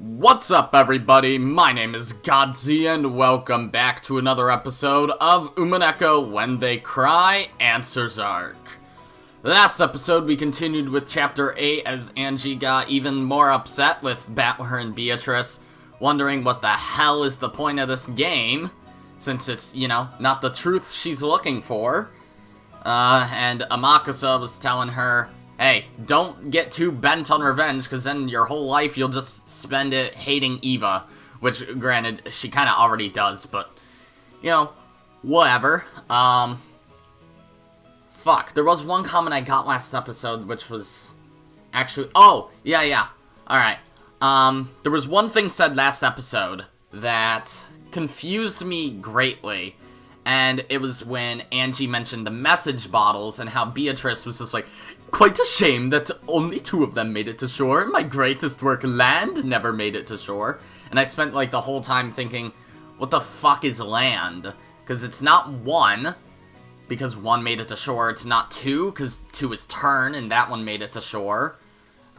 What's up, everybody? My name is Godzi, and welcome back to another episode of Umineko When They Cry Answers Arc. Last episode, we continued with Chapter 8 as Angie got even more upset with Battler and Beatrice, wondering what the hell is the point of this game, since it's, not the truth she's looking for. And Amakasa was telling her, hey, don't get too bent on revenge, because then your whole life you'll just spend it hating Eva. Which, granted, she kind of already does, but, whatever. Fuck, there was one comment I got last episode, which was actually... Oh, yeah. Alright. There was one thing said last episode that confused me greatly. And it was when Angie mentioned the message bottles and how Beatrice was just like, quite a shame that only 2 of them made it to shore. My greatest work, land, never made it to shore. And I spent, the whole time thinking, what the fuck is land? Because it's not 1, because 1 made it to shore. It's not 2, because 2 is turn, and that one made it to shore.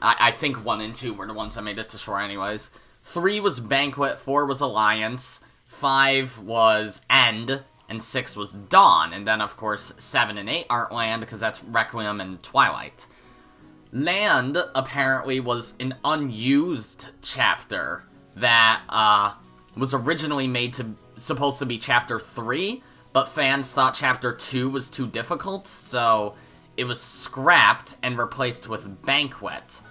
I think 1 and 2 were the ones that made it to shore anyways. 3 was banquet, 4 was alliance, 5 was end, and 6 was Dawn, and then, of course, 7 and 8 aren't land, because that's Requiem and Twilight. Land, apparently, was an unused chapter that, was originally supposed to be Chapter 3, but fans thought Chapter 2 was too difficult, so it was scrapped and replaced with Banquet.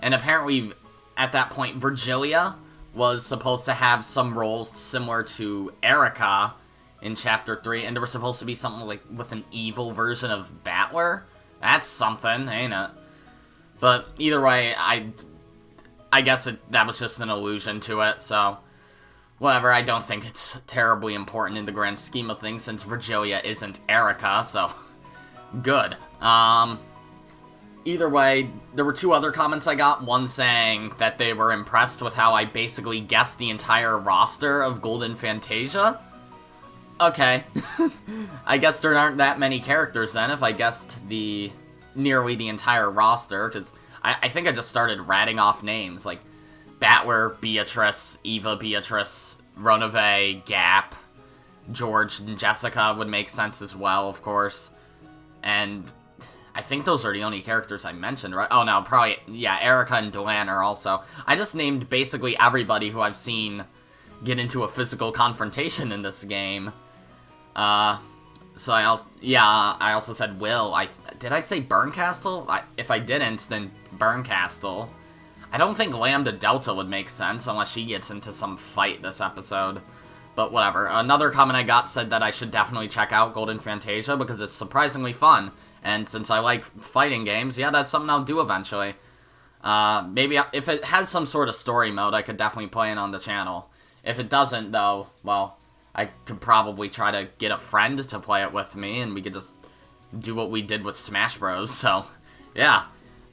And apparently, at that point, Virgilia was supposed to have some roles similar to Erica in Chapter 3, and there was supposed to be something with an evil version of Battler. That's something, ain't it? But either way, I guess that was just an allusion to it, so whatever. I don't think it's terribly important in the grand scheme of things, since Virgilia isn't Erica, so good. Either way, there were 2 other comments I got. One saying that they were impressed with how I basically guessed the entire roster of Golden Fantasia. Okay, I guess there aren't that many characters then if I guessed nearly the entire roster, because I think I just started ratting off names, like Battler, Beatrice, Eva, Beatrice, Ronave, Gap, George, and Jessica would make sense as well, of course, and I think those are the only characters I mentioned, right? Oh no, probably, yeah, Erica and Delan are also. I just named basically everybody who I've seen get into a physical confrontation in this game. So I also said Will. Did I say Burncastle? If I didn't, then Burncastle. I don't think Lambda Delta would make sense unless she gets into some fight this episode. But whatever. Another comment I got said that I should definitely check out Golden Fantasia because it's surprisingly fun. And since I like fighting games, yeah, that's something I'll do eventually. Maybe if it has some sort of story mode, I could definitely play it on the channel. If it doesn't, though, well, I could probably try to get a friend to play it with me, and we could just do what we did with Smash Bros. So, yeah.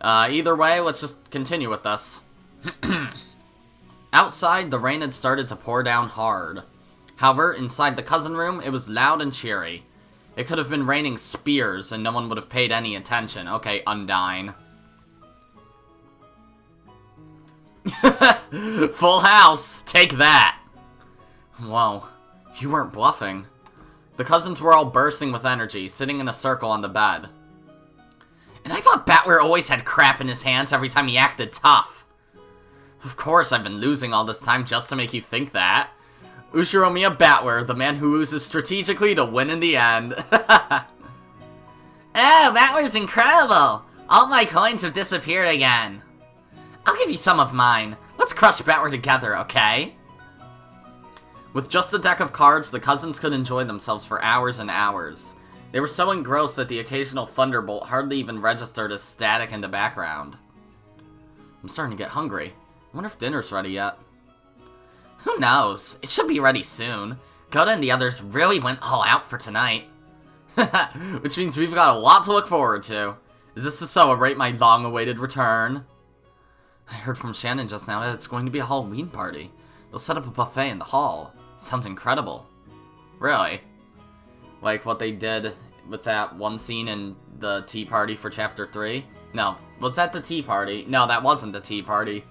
Either way, let's just continue with this. Outside, the rain had started to pour down hard. However, inside the cousin room, it was loud and cheery. It could have been raining spears, and no one would have paid any attention. Okay, Undyne. Full house! Take that! Whoa. You weren't bluffing. The cousins were all bursting with energy, sitting in a circle on the bed. And I thought Battler always had crap in his hands every time he acted tough. Of course I've been losing all this time just to make you think that. Ushiromiya Battler, the man who loses strategically to win in the end. Oh, Battler's incredible! All my coins have disappeared again. I'll give you some of mine. Let's crush Battler together, okay? With just a deck of cards, the cousins could enjoy themselves for hours and hours. They were so engrossed that the occasional thunderbolt hardly even registered as static in the background. I'm starting to get hungry. I wonder if dinner's ready yet. Who knows? It should be ready soon. Godha and the others really went all out for tonight. Which means we've got a lot to look forward to. Is this to celebrate my long-awaited return? I heard from Shannon just now that it's going to be a Halloween party. They'll set up a buffet in the hall. Sounds incredible. Really? Like what they did with that one scene in the tea party for Chapter 3? No. Was that the tea party? No, that wasn't the tea party.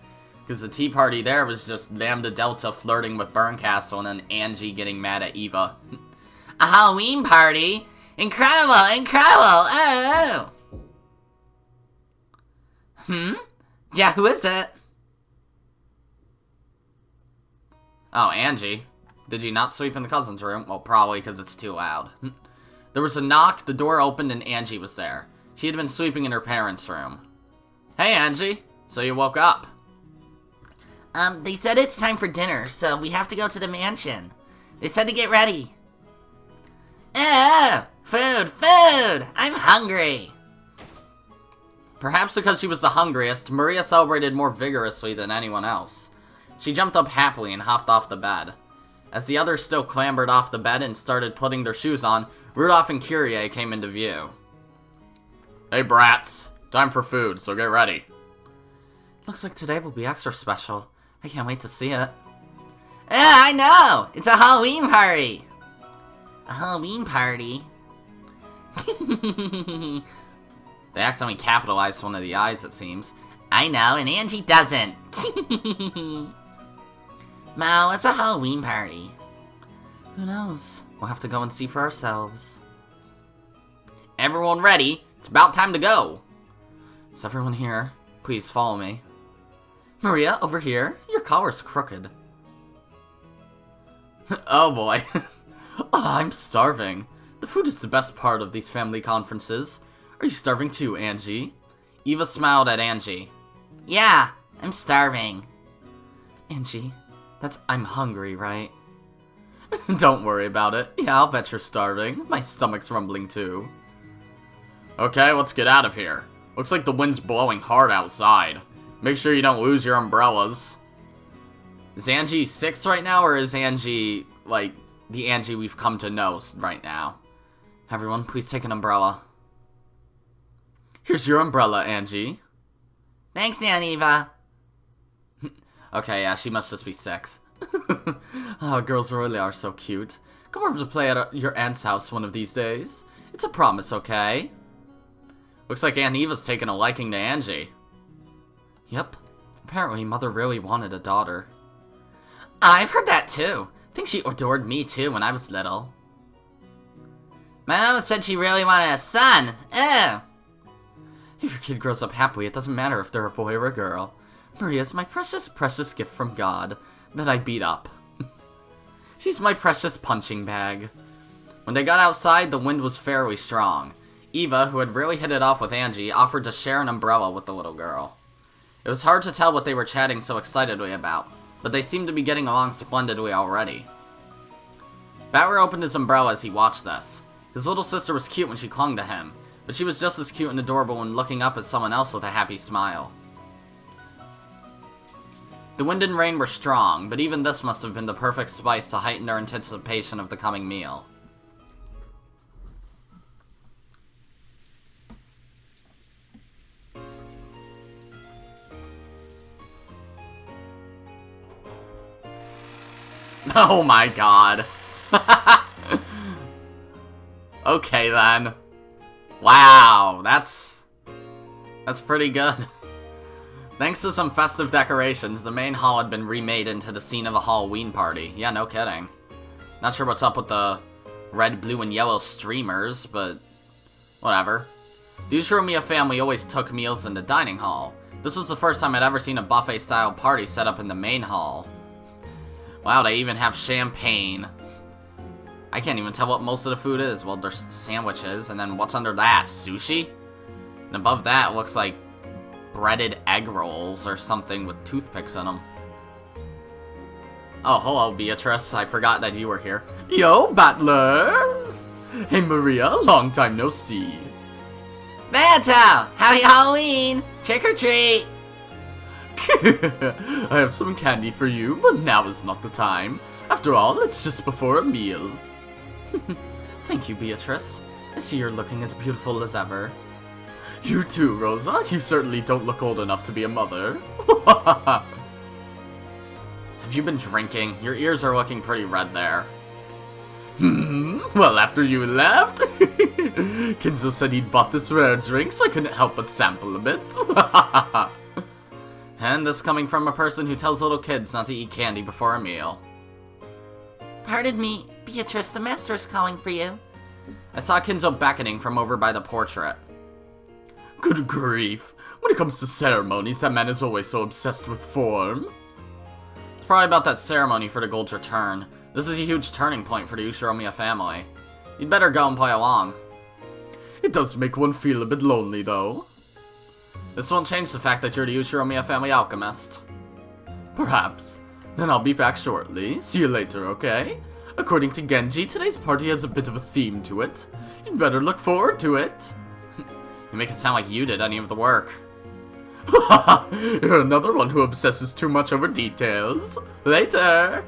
Because the tea party there was just Lambda Delta flirting with Burncastle and then Angie getting mad at Eva. A Halloween party? Incredible! Incredible! Oh! Yeah, who is it? Oh, Angie. Did you not sleep in the cousin's room? Well, probably because it's too loud. There was a knock, the door opened, and Angie was there. She had been sleeping in her parents' room. Hey, Angie. So you woke up? They said it's time for dinner, so we have to go to the mansion. They said to get ready. Food, food! I'm hungry! Perhaps because she was the hungriest, Maria celebrated more vigorously than anyone else. She jumped up happily and hopped off the bed. As the others still clambered off the bed and started putting their shoes on, Rudolph and Kyrie came into view. Hey brats, time for food, so get ready. Looks like today will be extra special. I can't wait to see it. I know! It's a Halloween party! A Halloween party? They accidentally capitalized one of the I's, it seems. I know, and Angie doesn't. Mo, it's a Halloween party. Who knows? We'll have to go and see for ourselves. Everyone ready? It's about time to go. Is everyone here? Please follow me. Maria, over here. Your collar's crooked. Oh boy. Oh, I'm starving. The food is the best part of these family conferences. Are you starving too, Angie? Eva smiled at Angie. Yeah, I'm starving. Angie, I'm hungry, right? Don't worry about it. Yeah, I'll bet you're starving. My stomach's rumbling too. Okay, let's get out of here. Looks like the wind's blowing hard outside. Make sure you don't lose your umbrellas. Is Angie 6 right now, or is Angie, like, the Angie we've come to know right now? Everyone, please take an umbrella. Here's your umbrella, Angie. Thanks, Dan Eva. Okay, yeah, she must just be 6. Oh, girls really are so cute. Come over to play at your aunt's house one of these days. It's a promise, okay? Looks like Aunt Eva's taken a liking to Angie. Yep. Apparently, Mother really wanted a daughter. I've heard that too. I think she adored me too when I was little. My mama said she really wanted a son. Ew. If your kid grows up happily, it doesn't matter if they're a boy or a girl. Maria's my precious, precious gift from God that I beat up. She's my precious punching bag. When they got outside, the wind was fairly strong. Eva, who had really hit it off with Angie, offered to share an umbrella with the little girl. It was hard to tell what they were chatting so excitedly about, but they seemed to be getting along splendidly already. Battler opened his umbrella as he watched this. His little sister was cute when she clung to him, but she was just as cute and adorable when looking up at someone else with a happy smile. The wind and rain were strong, but even this must have been the perfect spice to heighten their anticipation of the coming meal. Oh my god. Okay then. Wow, that's pretty good. Thanks to some festive decorations, the main hall had been remade into the scene of a Halloween party. Yeah, no kidding. Not sure what's up with the red, blue, and yellow streamers, but whatever. The Ushiromiya family always took meals in the dining hall. This was the first time I'd ever seen a buffet-style party set up in the main hall. Wow, they even have champagne. I can't even tell what most of the food is. Well, there's sandwiches, and then what's under that? Sushi? And above that looks like breaded egg rolls or something with toothpicks in them. Oh, hello, Beatrice. I forgot that you were here. Yo, Battler! Hey, Maria, long time no see. Beto! Happy Halloween! Trick or treat! I have some candy for you, but now is not the time. After all, it's just before a meal. Thank you, Beatrice. I see you're looking as beautiful as ever. You too, Rosa. You certainly don't look old enough to be a mother. Have you been drinking? Your ears are looking pretty red there. Well, after you left, Kinzo said he'd bought this rare drink, so I couldn't help but sample a bit. And this coming from a person who tells little kids not to eat candy before a meal. Pardon me, Beatrice, the master is calling for you. I saw Kinzo beckoning from over by the portrait. Good grief. When it comes to ceremonies, that man is always so obsessed with form. It's probably about that ceremony for the Gold's return. This is a huge turning point for the Ushiromiya family. You'd better go and play along. It does make one feel a bit lonely, though. This won't change the fact that you're the Ushiromiya family alchemist. Perhaps. Then I'll be back shortly. See you later, okay? According to Genji, today's party has a bit of a theme to it. You'd better look forward to it. You make it sound like you did any of the work. You're another one who obsesses too much over details. Later!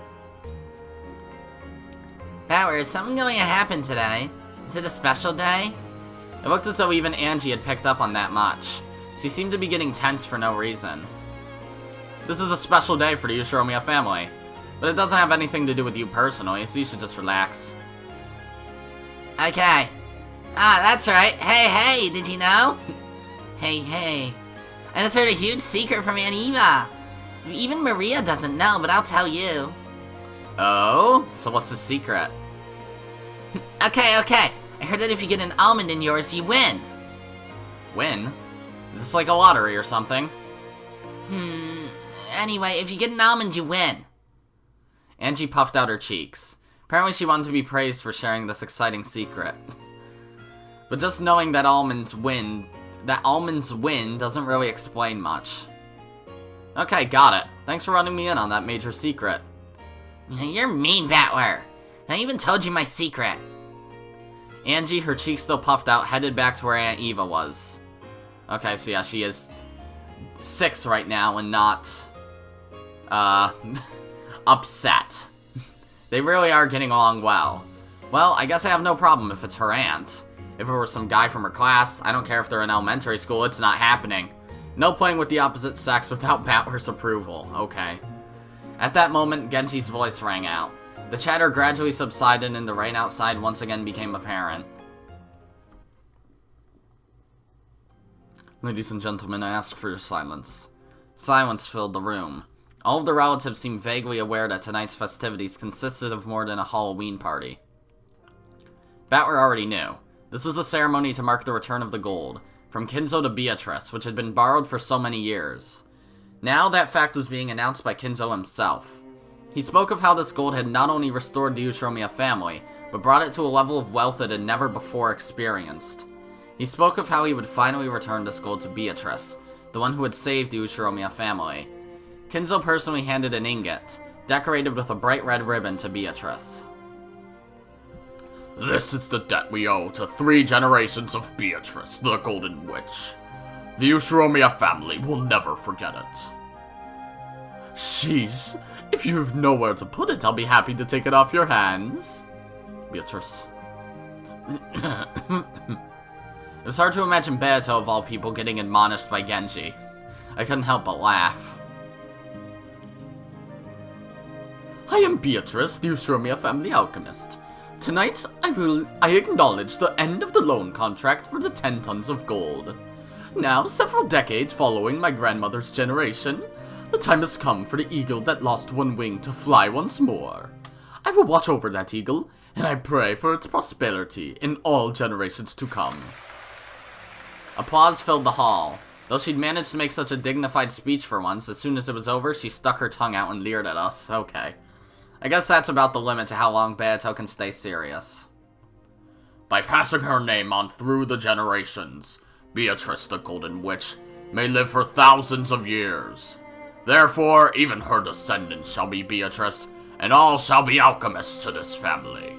Battler, is something going to happen today? Is it a special day? It looked as though even Angie had picked up on that much. She seemed to be getting tense for no reason. This is a special day for the Ushiromiya family, but it doesn't have anything to do with you personally, so you should just relax. Okay. Ah, that's right. Hey, did you know? Hey. I just heard a huge secret from Aunt Eva. Even Maria doesn't know, but I'll tell you. Oh? So what's the secret? Okay. I heard that if you get an almond in yours, you win. Win? Is this like a lottery or something? Anyway, if you get an almond, you win. Angie puffed out her cheeks. Apparently she wanted to be praised for sharing this exciting secret. But just knowing that almonds win doesn't really explain much. Okay, got it. Thanks for running me in on that major secret. You're mean, Battler. I even told you my secret. Angie, her cheeks still puffed out, headed back to where Aunt Eva was. Okay, so yeah, she is 6 right now and not, upset. They really are getting along well. Well, I guess I have no problem if it's her aunt. If it were some guy from her class, I don't care if they're in elementary school, it's not happening. No playing with the opposite sex without Battler's approval. Okay. At that moment, Genji's voice rang out. The chatter gradually subsided and the rain outside once again became apparent. Ladies and gentlemen, I ask for your silence. Silence filled the room. All of the relatives seemed vaguely aware that tonight's festivities consisted of more than a Halloween party. Battler already knew. This was a ceremony to mark the return of the gold, from Kinzo to Beatrice, which had been borrowed for so many years. Now that fact was being announced by Kinzo himself. He spoke of how this gold had not only restored the Ushiromiya family, but brought it to a level of wealth it had never before experienced. He spoke of how he would finally return this gold to Beatrice, the one who had saved the Ushiromiya family. Kinzo personally handed an ingot, decorated with a bright red ribbon, to Beatrice. This is the debt we owe to 3 generations of Beatrice, the Golden Witch. The Ushiromiya family will never forget it. Sheesh, if you have nowhere to put it, I'll be happy to take it off your hands. Beatrice. It was hard to imagine Beato, of all people, getting admonished by Genji. I couldn't help but laugh. I am Beatrice, the Ushiromiya family alchemist. Tonight, I acknowledge the end of the loan contract for the 10 tons of gold. Now, several decades following my grandmother's generation, the time has come for the eagle that lost one wing to fly once more. I will watch over that eagle, and I pray for its prosperity in all generations to come. Applause filled the hall. Though she'd managed to make such a dignified speech for once, as soon as it was over, she stuck her tongue out and leered at us. Okay. I guess that's about the limit to how long Beato can stay serious. By passing her name on through the generations, Beatrice the Golden Witch may live for thousands of years. Therefore, even her descendants shall be Beatrice, and all shall be alchemists to this family.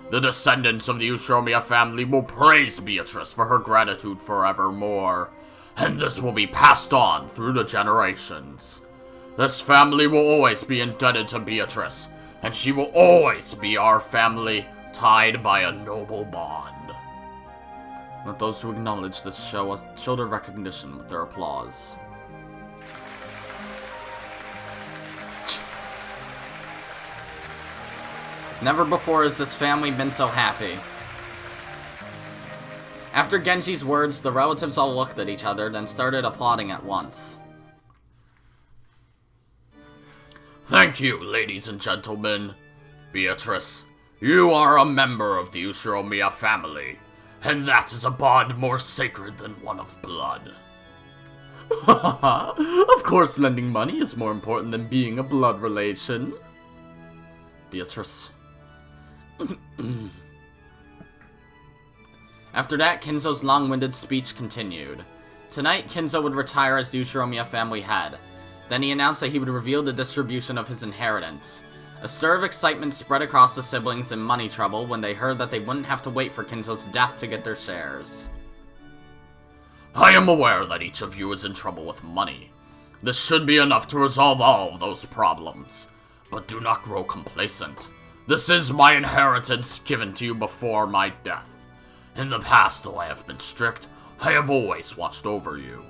The descendants of the Ushiromiya family will praise Beatrice for her gratitude forevermore, and this will be passed on through the generations. This family will always be indebted to Beatrice, and she will always be our family, tied by a noble bond. Let those who acknowledge this show their recognition with their applause. Never before has this family been so happy. After Genji's words, the relatives all looked at each other, then started applauding at once. Thank you, ladies and gentlemen. Beatrice, you are a member of the Ushiromiya family, and that is a bond more sacred than one of blood. Of course lending money is more important than being a blood relation. Beatrice. After that, Kinzo's long-winded speech continued. Tonight, Kinzo would retire as the Ushiromiya family head. Then he announced that he would reveal the distribution of his inheritance. A stir of excitement spread across the siblings in money trouble when they heard that they wouldn't have to wait for Kinzo's death to get their shares. I am aware that each of you is in trouble with money. This should be enough to resolve all of those problems. But do not grow complacent. This is my inheritance given to you before my death. In the past, though I have been strict, I have always watched over you.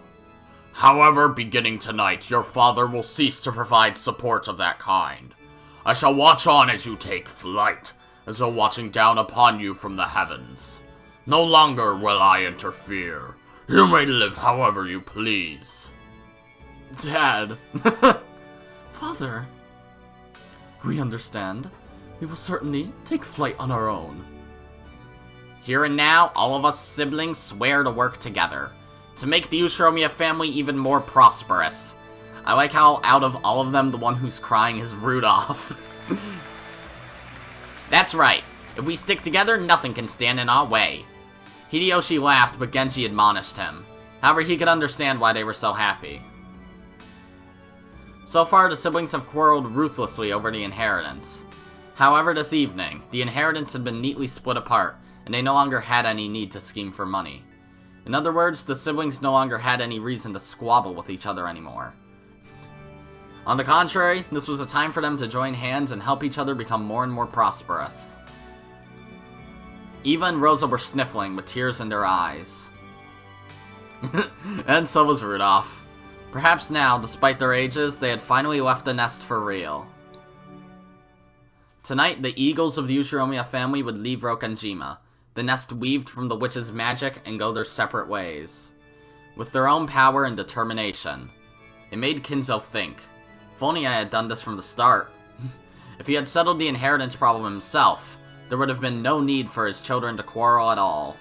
However, beginning tonight, your father will cease to provide support of that kind. I shall watch on as you take flight, as though watching down upon you from the heavens. No longer will I interfere. You may live however you please. Dad. Father. We understand. We will certainly take flight on our own. Here and now, all of us siblings swear to work together, to make the Ushiromiya family even more prosperous. I like how, out of all of them, the one who's crying is Rudolph. That's right. If we stick together, nothing can stand in our way. Hideyoshi laughed, but Genji admonished him. However, he could understand why they were so happy. So far, the siblings have quarreled ruthlessly over the inheritance. However, this evening, the inheritance had been neatly split apart, and they no longer had any need to scheme for money. In other words, the siblings no longer had any reason to squabble with each other anymore. On the contrary, this was a time for them to join hands and help each other become more and more prosperous. Eva and Rosa were sniffling with tears in their eyes. And so was Rudolph. Perhaps now, despite their ages, they had finally left the nest for real. Tonight, the eagles of the Ushiromiya family would leave Rokanjima, the nest weaved from the witch's magic, and go their separate ways. With their own power and determination. It made Kinzo think. If only I had done this from the start. If he had settled the inheritance problem himself, there would have been no need for his children to quarrel at all.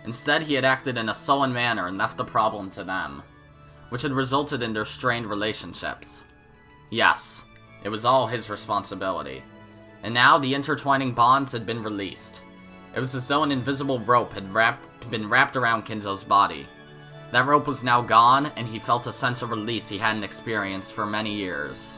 Instead, he had acted in a sullen manner and left the problem to them, which had resulted in their strained relationships. Yes, it was all his responsibility. And now the intertwining bonds had been released. It was as though an invisible rope had been wrapped around Kinzo's body. That rope was now gone, and he felt a sense of release he hadn't experienced for many years.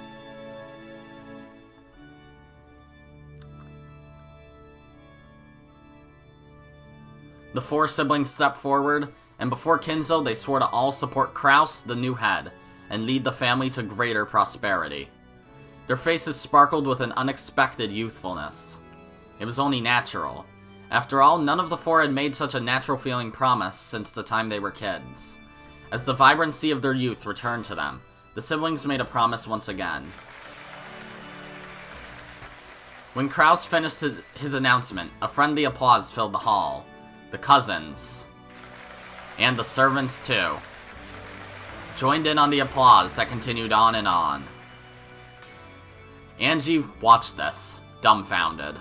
The four siblings stepped forward, and before Kinzo, they swore to all support Kraus, the new head, and lead the family to greater prosperity. Their faces sparkled with an unexpected youthfulness. It was only natural. After all, none of the four had made such a natural-feeling promise since the time they were kids. As the vibrancy of their youth returned to them, the siblings made a promise once again. When Kraus finished his announcement, a friendly applause filled the hall. The cousins, and the servants too, joined in on the applause that continued on and on. Angie watched this, dumbfounded.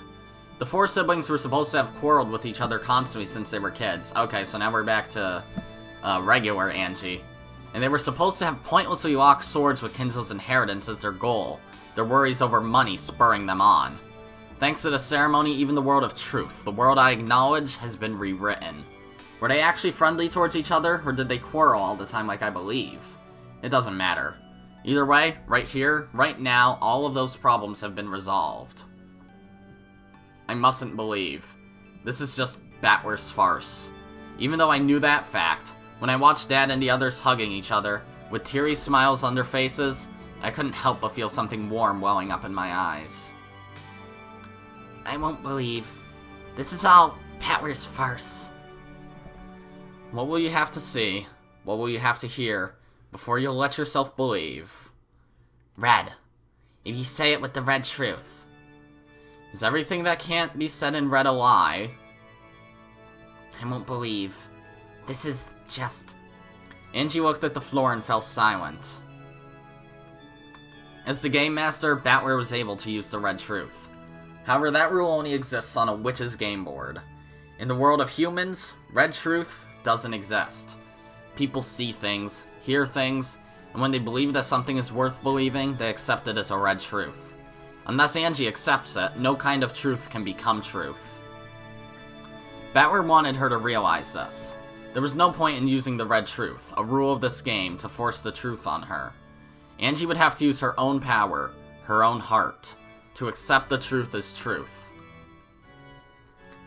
The four siblings were supposed to have quarreled with each other constantly since they were kids. Okay, so now we're back to regular Angie. And they were supposed to have pointlessly locked swords with Kinzo's inheritance as their goal, their worries over money spurring them on. Thanks to the ceremony, even the world of truth, the world I acknowledge, has been rewritten. Were they actually friendly towards each other, or did they quarrel all the time like I believe? It doesn't matter. Either way, right here, right now, all of those problems have been resolved. I mustn't believe. This is just Battler's farce. Even though I knew that fact, when I watched Dad and the others hugging each other, with teary smiles on their faces, I couldn't help but feel something warm welling up in my eyes. I won't believe. This is all Battler's farce. What will you have to see? What will you have to hear before you'll let yourself believe? Red. If you say it with the red truth. Is everything that can't be said in red a lie? I won't believe. This is just... Angie looked at the floor and fell silent. As the Game Master, Battler was able to use the Red Truth. However, that rule only exists on a witch's game board. In the world of humans, Red Truth doesn't exist. People see things, hear things, and when they believe that something is worth believing, they accept it as a Red Truth. Unless Angie accepts it, no kind of truth can become truth. Battler wanted her to realize this. There was no point in using the Red Truth, a rule of this game, to force the truth on her. Angie would have to use her own power, her own heart, to accept the truth as truth.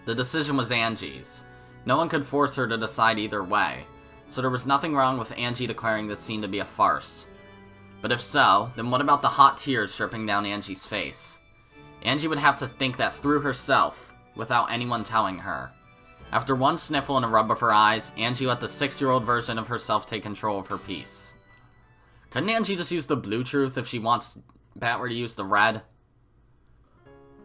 The decision was Angie's. No one could force her to decide either way, so there was nothing wrong with Angie declaring this scene to be a farce. But if so, then what about the hot tears dripping down Angie's face? Angie would have to think that through herself, without anyone telling her. After one sniffle and a rub of her eyes, Angie let the 6-year-old version of herself take control of her peace. Couldn't Angie just use the blue truth if she wants Battler to use the red?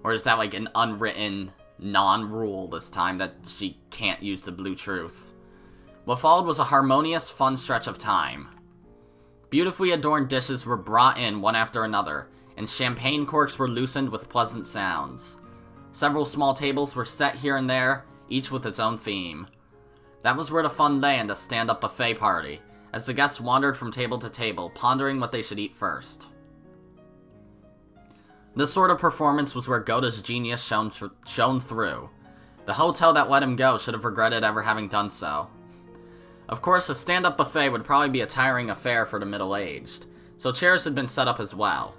Or is that like an unwritten non-rule this time that she can't use the blue truth? What followed was a harmonious, fun stretch of time. Beautifully adorned dishes were brought in one after another, and champagne corks were loosened with pleasant sounds. Several small tables were set here and there, each with its own theme. That was where the fun lay in the stand-up buffet party, as the guests wandered from table to table, pondering what they should eat first. This sort of performance was where Gohda's genius shone through. The hotel that let him go should have regretted ever having done so. Of course, a stand-up buffet would probably be a tiring affair for the middle-aged, so chairs had been set up as well.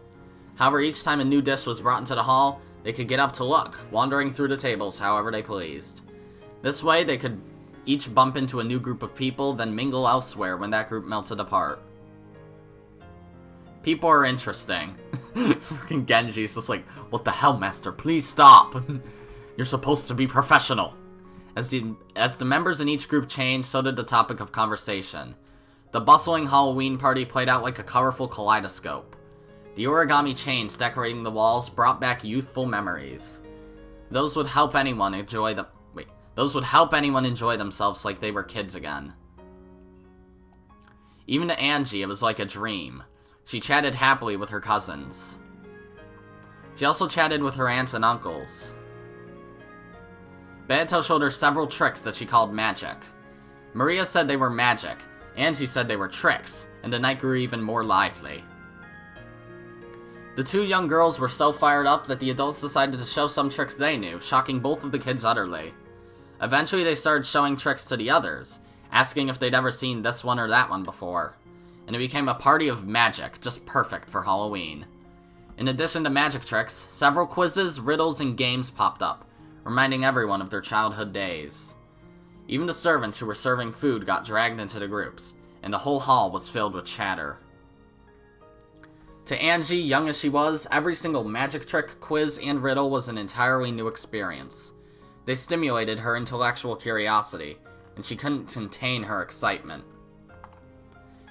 However, each time a new dish was brought into the hall, they could get up to look, wandering through the tables however they pleased. This way, they could each bump into a new group of people, then mingle elsewhere when that group melted apart. People are interesting. Fucking Genji's just like, what the hell, master? Please stop! You're supposed to be professional! As the members in each group changed, so did the topic of conversation. The bustling Halloween party played out like a colorful kaleidoscope. The origami chains decorating the walls brought back youthful memories. Those would help anyone enjoy themselves like they were kids again. Even to Angie, it was like a dream. She chatted happily with her cousins. She also chatted with her aunts and uncles. Beato showed her several tricks that she called magic. Maria said they were magic, Angie said they were tricks, and the night grew even more lively. The two young girls were so fired up that the adults decided to show some tricks they knew, shocking both of the kids utterly. Eventually they started showing tricks to the others, asking if they'd ever seen this one or that one before. And it became a party of magic, just perfect for Halloween. In addition to magic tricks, several quizzes, riddles, and games popped up, reminding everyone of their childhood days. Even the servants who were serving food got dragged into the groups, and the whole hall was filled with chatter. To Angie, young as she was, every single magic trick, quiz, and riddle was an entirely new experience. They stimulated her intellectual curiosity, and she couldn't contain her excitement.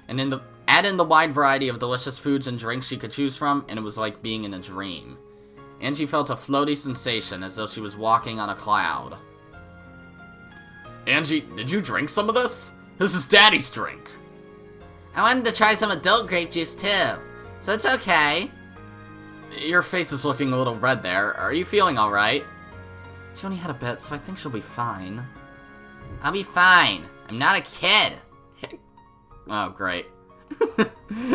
And add in the wide variety of delicious foods and drinks she could choose from, and it was like being in a dream. Angie felt a floaty sensation as though she was walking on a cloud. Angie, did you drink some of this? This is Daddy's drink. I wanted to try some adult grape juice too, so it's okay. Your face is looking a little red there. Are you feeling alright? She only had a bit, so I think she'll be fine. I'll be fine. I'm not a kid. Oh, great.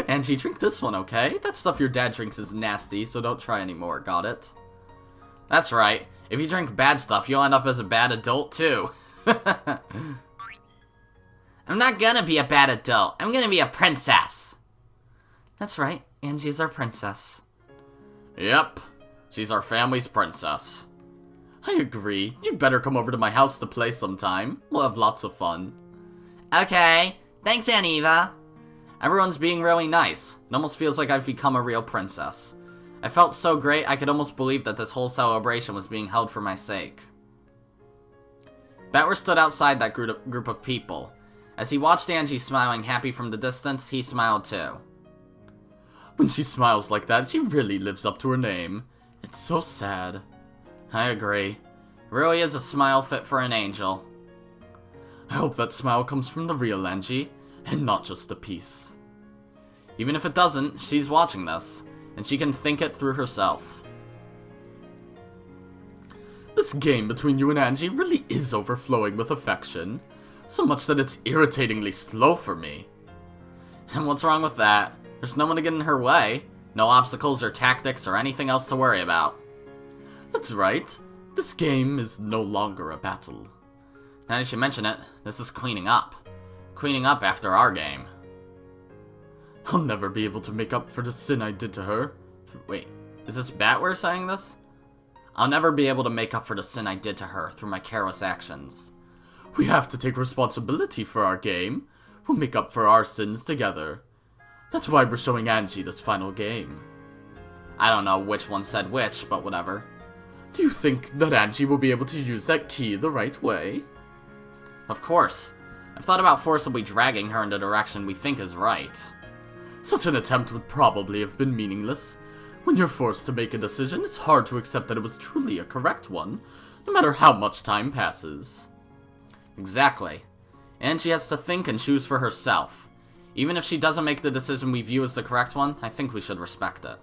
Angie, drink this one, okay? That stuff your dad drinks is nasty, so don't try anymore, got it? That's right. If you drink bad stuff, you'll end up as a bad adult, too. I'm not gonna be a bad adult. I'm gonna be a princess. That's right. Angie's our princess. Yep. She's our family's princess. I agree. You'd better come over to my house to play sometime. We'll have lots of fun. Okay. Thanks, Aunt Eva. Everyone's being really nice. It almost feels like I've become a real princess. I felt so great I could almost believe that this whole celebration was being held for my sake. Battler stood outside that group of people. As he watched Angie smiling happy from the distance, he smiled too. When she smiles like that, she really lives up to her name. It's so sad. I agree. It really is a smile fit for an angel. I hope that smile comes from the real Angie, and not just a piece. Even if it doesn't, she's watching this, and she can think it through herself. This game between you and Angie really is overflowing with affection. So much that it's irritatingly slow for me. And what's wrong with that? There's no one to get in her way. No obstacles or tactics or anything else to worry about. That's right. This game is no longer a battle. Now that you mention it, this is cleaning up. Cleaning up after our game. I'll never be able to make up for the sin I did to her. Wait, is this Battler saying this? I'll never be able to make up for the sin I did to her through my careless actions. We have to take responsibility for our game. We'll make up for our sins together. That's why we're showing Angie this final game. I don't know which one said which, but whatever. Do you think that Angie will be able to use that key the right way? Of course. I've thought about forcibly dragging her in the direction we think is right. Such an attempt would probably have been meaningless. When you're forced to make a decision, it's hard to accept that it was truly a correct one, no matter how much time passes. Exactly. And she has to think and choose for herself. Even if she doesn't make the decision we view as the correct one, I think we should respect it.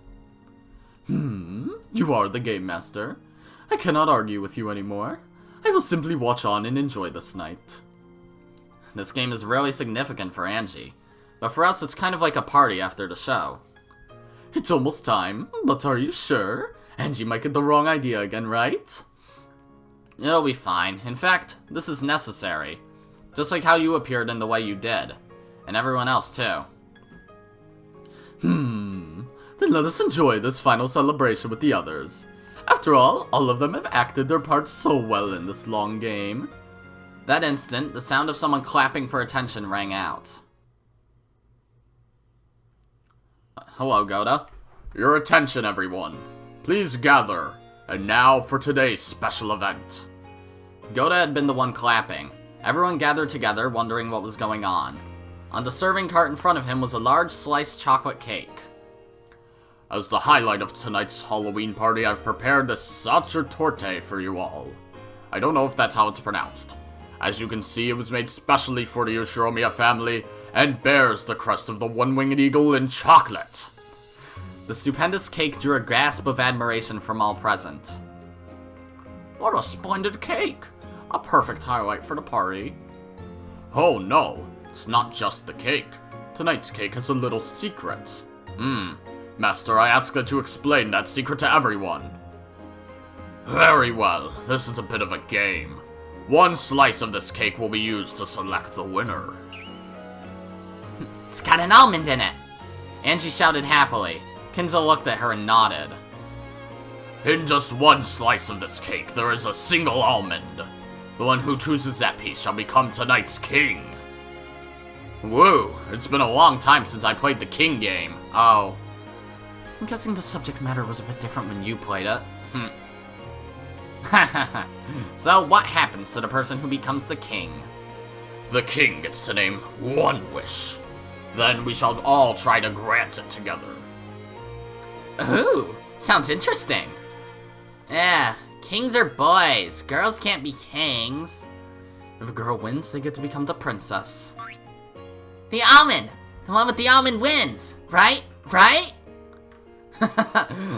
You are the game master. I cannot argue with you anymore. I will simply watch on and enjoy this night. This game is really significant for Angie, but for us it's kind of like a party after the show. It's almost time, but are you sure? Angie might get the wrong idea again, right? It'll be fine. In fact, this is necessary. Just like how you appeared in the way you did. And everyone else, too. Then let us enjoy this final celebration with the others. After all of them have acted their parts so well in this long game. That instant, the sound of someone clapping for attention rang out. Hello, Gohda. Your attention, everyone. Please gather. And now for today's special event. Gohda had been the one clapping. Everyone gathered together, wondering what was going on. On the serving cart in front of him was a large sliced chocolate cake. As the highlight of tonight's Halloween party, I've prepared this sacerdote for you all. I don't know if that's how it's pronounced. As you can see, it was made specially for the Ushiromiya family, and bears the crest of the one-winged eagle in chocolate. The stupendous cake drew a gasp of admiration from all present. What a splendid cake! A perfect highlight for the party. Oh no, it's not just the cake. Tonight's cake has a little secret. Master, I ask that you explain that secret to everyone. Very well, this is a bit of a game. One slice of this cake will be used to select the winner. It's got an almond in it. Angie shouted happily. Kinzo looked at her and nodded. In just one slice of this cake, there is a single almond. The one who chooses that piece shall become tonight's king. Woo, it's been a long time since I played the king game. Oh. I'm guessing the subject matter was a bit different when you played it. So, what happens to the person who becomes the king? The king gets to name one wish. Then we shall all try to grant it together. Ooh, sounds interesting. Yeah, kings are boys. Girls can't be kings. If a girl wins, they get to become the princess. The almond! The one with the almond wins! Right? Right?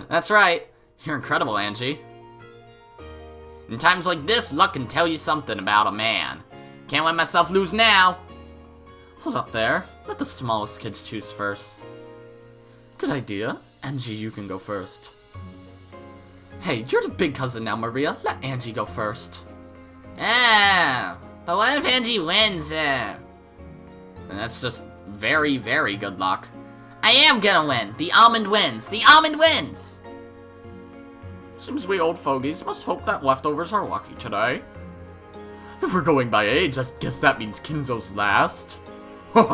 That's right. You're incredible, Angie. In times like this, luck can tell you something about a man. Can't let myself lose now. Hold up there. Let the smallest kids choose first. Good idea. Angie, you can go first. Hey, you're the big cousin now, Maria. Let Angie go first. Oh, but what if Angie wins? And that's just very, very good luck. I am gonna win. The almond wins. The almond wins! Seems we old fogies must hope that leftovers are lucky today. If we're going by age, I guess that means Kinzo's last. But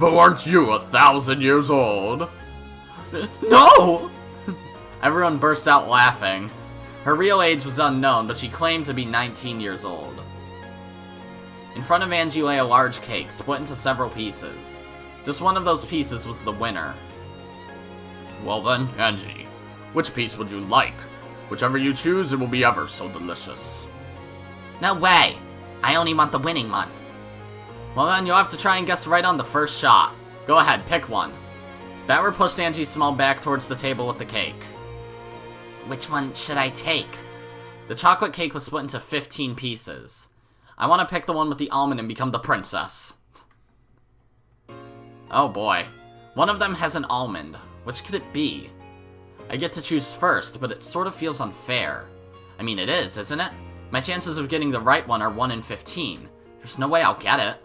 aren't you 1,000 years old? No! Everyone burst out laughing. Her real age was unknown, but she claimed to be 19 years old. In front of Angie lay a large cake, split into several pieces. Just one of those pieces was the winner. Well then, Angie, which piece would you like? Whichever you choose, it will be ever so delicious. No way! I only want the winning one. Well then, you'll have to try and guess right on the first shot. Go ahead, pick one. Battler pushed Angie's small back towards the table with the cake. Which one should I take? The chocolate cake was split into 15 pieces. I want to pick the one with the almond and become the princess. Oh boy. One of them has an almond. Which could it be? I get to choose first, but it sort of feels unfair. I mean, it is, isn't it? My chances of getting the right one are 1 in 15. There's no way I'll get it.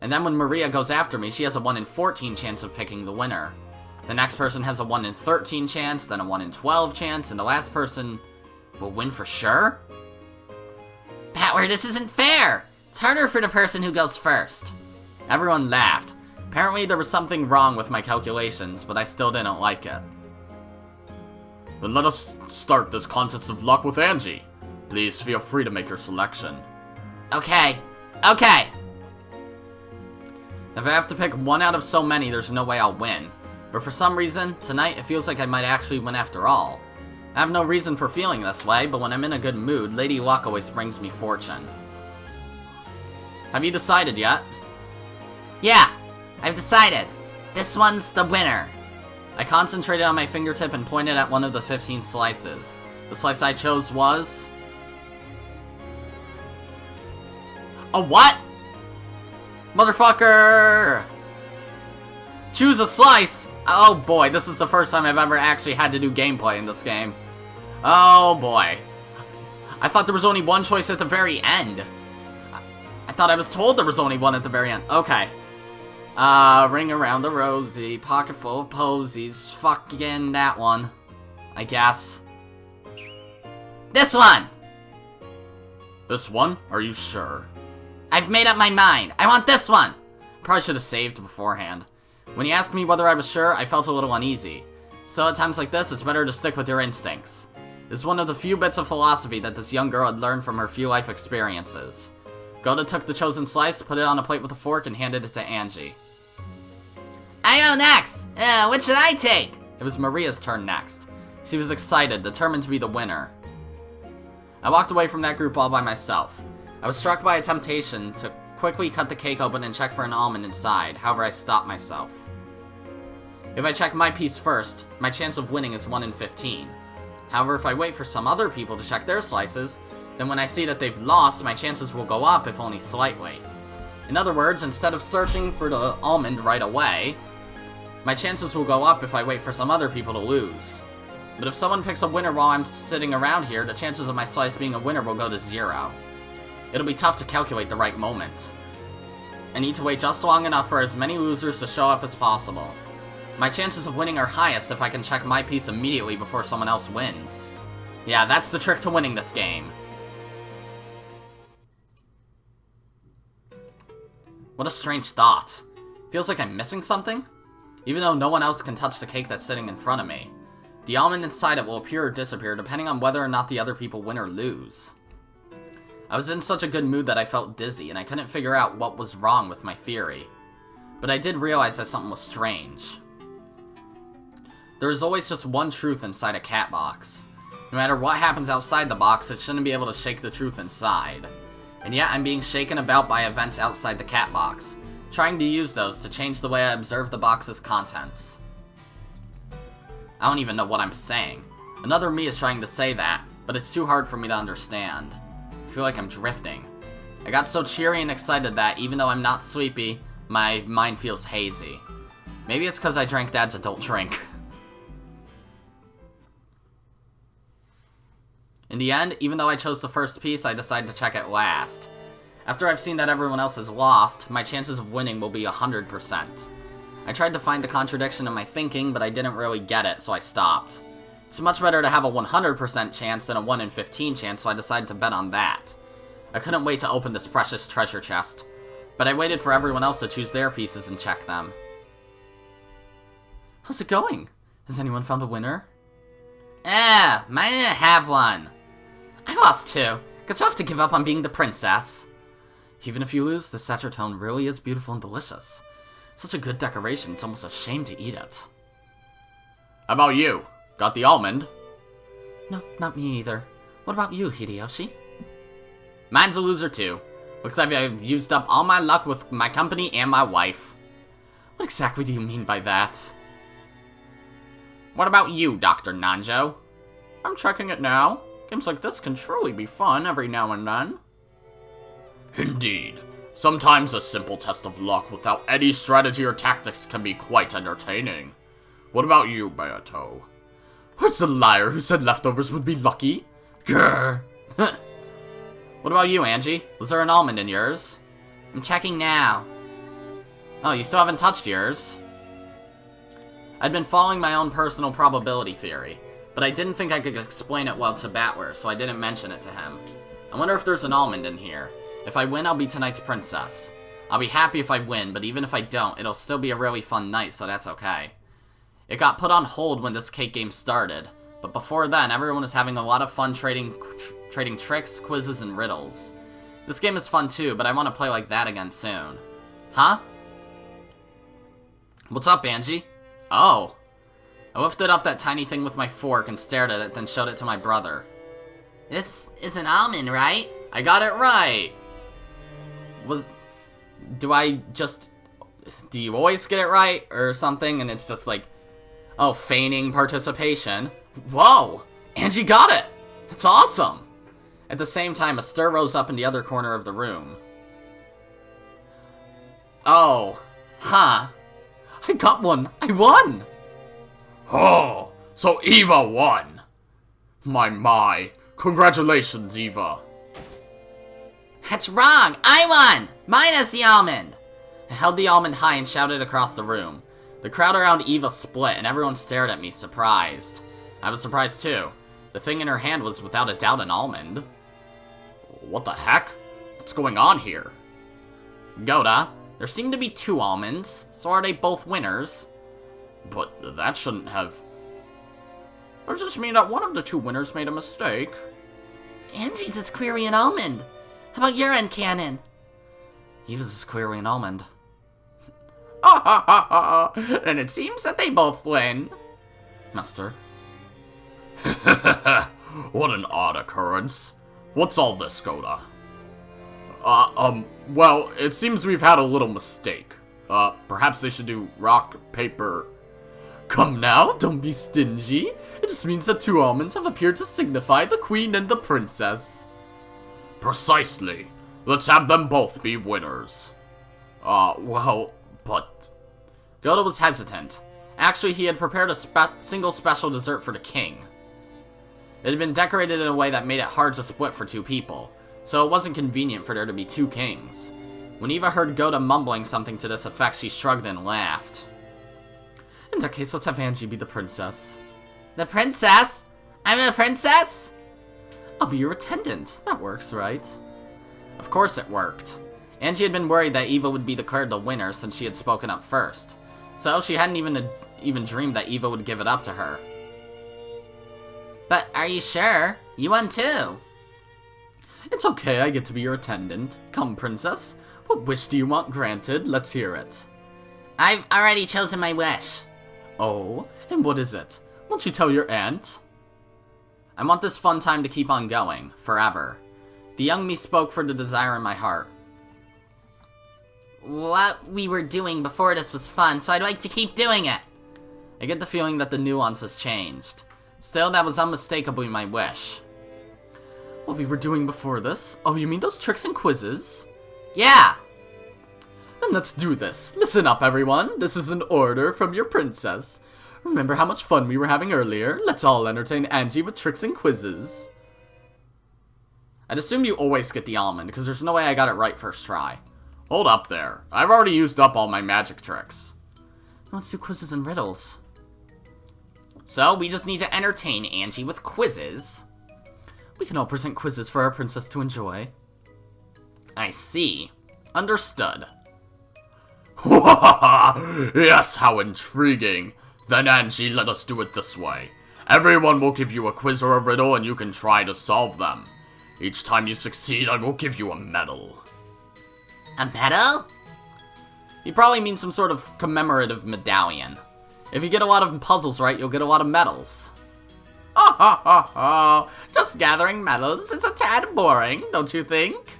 And then when Maria goes after me, she has a 1 in 14 chance of picking the winner. The next person has a 1 in 13 chance, then a 1 in 12 chance, and the last person will win for sure? Battler, this isn't fair! It's harder for the person who goes first. Everyone laughed. Apparently there was something wrong with my calculations, but I still didn't like it. Then let us start this contest of luck with Angie. Please feel free to make your selection. Okay. If I have to pick one out of so many, there's no way I'll win. But for some reason, tonight it feels like I might actually win after all. I have no reason for feeling this way, but when I'm in a good mood, Lady Luck always brings me fortune. Have you decided yet? Yeah, I've decided. This one's the winner. I concentrated on my fingertip and pointed at one of the 15 slices. The slice I chose was... a what? Motherfucker! Choose a slice! Oh boy, this is the first time I've ever actually had to do gameplay in this game. Oh boy. I thought there was only one choice at the very end. I thought I was told there was only one at the very end. Okay. Ring around the rosy, pocket full of posies. Fucking that one. I guess. This one! This one? Are you sure? I've made up my mind. I want this one! Probably should have saved beforehand. When you asked me whether I was sure, I felt a little uneasy. So at times like this, it's better to stick with your instincts. It's one of the few bits of philosophy that this young girl had learned from her few life experiences. Gohda took the chosen slice, put it on a plate with a fork, and handed it to Angie. I go next! What should I take? It was Maria's turn next. She was excited, determined to be the winner. I walked away from that group all by myself. I was struck by a temptation to quickly cut the cake open and check for an almond inside, however I stopped myself. If I check my piece first, my chance of winning is 1 in 15. However, if I wait for some other people to check their slices, then when I see that they've lost, my chances will go up if only slightly. In other words, instead of searching for the almond right away, my chances will go up if I wait for some other people to lose. But if someone picks a winner while I'm sitting around here, the chances of my slice being a winner will go to 0. It'll be tough to calculate the right moment. I need to wait just long enough for as many losers to show up as possible. My chances of winning are highest if I can check my piece immediately before someone else wins. Yeah, that's the trick to winning this game. What a strange thought. Feels like I'm missing something? Even though no one else can touch the cake that's sitting in front of me. The almond inside it will appear or disappear depending on whether or not the other people win or lose. I was in such a good mood that I felt dizzy, and I couldn't figure out what was wrong with my theory. But I did realize that something was strange. There is always just one truth inside a cat box. No matter what happens outside the box, it shouldn't be able to shake the truth inside. And yet I'm being shaken about by events outside the cat box, trying to use those to change the way I observe the box's contents. I don't even know what I'm saying. Another me is trying to say that, but it's too hard for me to understand. I feel like I'm drifting. I got so cheery and excited that, even though I'm not sleepy, my mind feels hazy. Maybe it's because I drank Dad's adult drink. In the end, even though I chose the first piece, I decided to check it last. After I've seen that everyone else has lost, my chances of winning will be 100%. I tried to find the contradiction in my thinking, but I didn't really get it, so I stopped. It's much better to have a 100% chance than a 1 in 15 chance, so I decided to bet on that. I couldn't wait to open this precious treasure chest, but I waited for everyone else to choose their pieces and check them. How's it going? Has anyone found a winner? Mine didn't have one. I lost too. Guess I'll have to give up on being the princess. Even if you lose, the satchel tone really is beautiful and delicious. Such a good decoration, it's almost a shame to eat it. How about you? Got the almond? No, not me either. What about you, Hideyoshi? Mine's a loser too. Looks like I've used up all my luck with my company and my wife. What exactly do you mean by that? What about you, Dr. Nanjo? I'm checking it now. Games like this can truly be fun every now and then. Indeed. Sometimes a simple test of luck without any strategy or tactics can be quite entertaining. What about you, Beato? Who's the liar who said leftovers would be lucky? Grr. What about you, Angie? Was there an almond in yours? I'm checking now. Oh, you still haven't touched yours? I'd been following my own personal probability theory, but I didn't think I could explain it well to Battler, so I didn't mention it to him. I wonder if there's an almond in here. If I win, I'll be tonight's princess. I'll be happy if I win, but even if I don't, it'll still be a really fun night, so that's okay. It got put on hold when this cake game started, but before then, everyone was having a lot of fun trading tricks, quizzes, and riddles. This game is fun too, but I want to play like that again soon. Huh? What's up, Angie? Oh. I lifted up that tiny thing with my fork and stared at it, then showed it to my brother. This is an almond, right? I got it right! Do you always get it right, or something, and it's just like, oh, feigning participation? Whoa! Angie got it! That's awesome! At the same time, a stir rose up in the other corner of the room. Oh. Huh. I got one! I won! Oh, so Eva won. My. Congratulations, Eva. That's wrong! I won! Minus the almond! I held the almond high and shouted across the room. The crowd around Eva split, and everyone stared at me, surprised. I was surprised too. The thing in her hand was without a doubt an almond. What the heck? What's going on here? Gohda, there seem to be 2 almonds, so are they both winners? But that shouldn't have... Does this mean that one of the 2 winners made a mistake? Angie's is clearly an almond. How about your end cannon? Eva's is clearly an almond. Ha ha ha ha! And it seems that they both win. Master. What an odd occurrence. What's all this, Gohda? Well, it seems we've had a little mistake. Perhaps they should do rock, paper... Come now, don't be stingy. It just means that 2 almonds have appeared to signify the queen and the princess. Precisely. Let's have them both be winners. Well, but... Gohda was hesitant. Actually, he had prepared a single special dessert for the king. It had been decorated in a way that made it hard to split for 2 people, so it wasn't convenient for there to be 2 kings. When Eva heard Gohda mumbling something to this effect, she shrugged and laughed. In that case, let's have Angie be the princess. The princess? I'm a princess? I'll be your attendant. That works, right? Of course it worked. Angie had been worried that Eva would be declared the winner since she had spoken up first. So she hadn't even dreamed that Eva would give it up to her. But are you sure? You won too. It's okay, I get to be your attendant. Come, princess. What wish do you want granted? Let's hear it. I've already chosen my wish. Oh, and what is it? Won't you tell your aunt? I want this fun time to keep on going, forever. The young me spoke for the desire in my heart. What we were doing before this was fun, so I'd like to keep doing it. I get the feeling that the nuance has changed. Still, that was unmistakably my wish. What we were doing before this? Oh, you mean those tricks and quizzes? Yeah! Then let's do this. Listen up, everyone. This is an order from your princess. Remember how much fun we were having earlier? Let's all entertain Angie with tricks and quizzes. I'd assume you always get the almond, because there's no way I got it right first try. Hold up there. I've already used up all my magic tricks. Let's do quizzes and riddles. So, we just need to entertain Angie with quizzes. We can all present quizzes for our princess to enjoy. I see. Understood. Yes, how intriguing. Then, Angie, let us do it this way. Everyone will give you a quiz or a riddle, and you can try to solve them. Each time you succeed, I will give you a medal. A medal? You probably mean some sort of commemorative medallion. If you get a lot of puzzles right, you'll get a lot of medals. Just gathering medals is a tad boring, don't you think?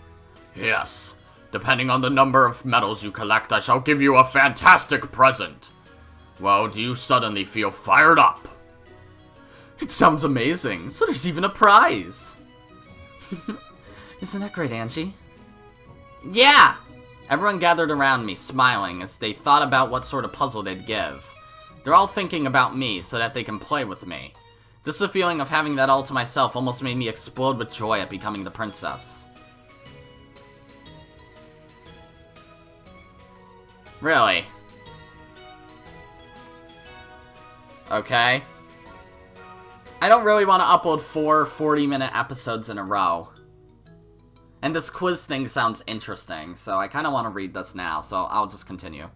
Yes. Depending on the number of medals you collect, I shall give you a fantastic present. Well, do you suddenly feel fired up? It sounds amazing. So there's even a prize. Isn't that great, Angie? Yeah! Everyone gathered around me, smiling, as they thought about what sort of puzzle they'd give. They're all thinking about me, so that they can play with me. Just the feeling of having that all to myself almost made me explode with joy at becoming the princess. Really? Okay. I don't really want to upload 4 40-minute episodes in a row. And this quiz thing sounds interesting, so I kind of want to read this now, so I'll just continue.